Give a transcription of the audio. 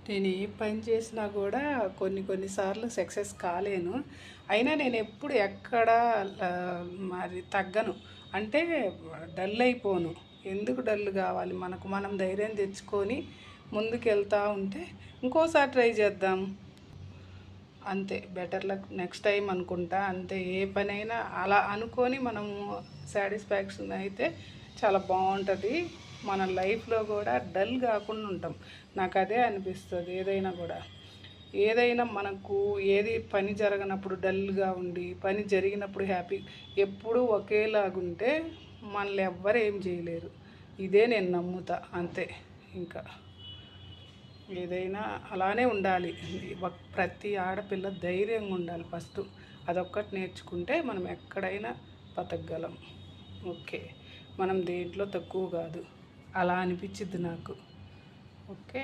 నేను ఏ పని చేసినా కూడా కొన్నిసార్లు సక్సెస్ కాలేను. అయినా నేను ఎప్పుడు ఎక్కడ మరి తగ్గను. అంటే డల్ అయిపోను. ఎందుకు డల్ కావాలి? మనకు మనం ధైర్యం తెచ్చుకొని ముందుకెళ్తా ఉంటే ఇంకోసారి ట్రై చేద్దాం. అంతే, బెటర్ లక్ నెక్స్ట్ టైం అనుకుంటా. అంతే, ఏ పనైనా అలా అనుకొని మనము సాటిస్ఫాక్షన్ అయితే చాలా బాగుంటుంది. మన లైఫ్లో కూడా డల్ కాకుండా ఉంటాం. నాకు అదే అనిపిస్తుంది. ఏదైనా మనకు ఏది పని జరగనప్పుడు డల్గా ఉండి, పని జరిగినప్పుడు హ్యాపీ, ఎప్పుడూ ఒకేలాగుంటే మనల్ని ఎవ్వరు ఏం చేయలేరు. ఇదే నేను నమ్ముతా. అంతే. ఇంకా ఏదైనా అలానే ఉండాలి. ప్రతి ఆడపిల్ల ధైర్యంగా ఉండాలి ఫస్ట్. అదొక్కటి నేర్చుకుంటే మనం ఎక్కడైనా బతకగలం. ఓకే, మనం దేంట్లో తక్కువ కాదు, అలా అనిపించిద్ది నాకు. ఓకే.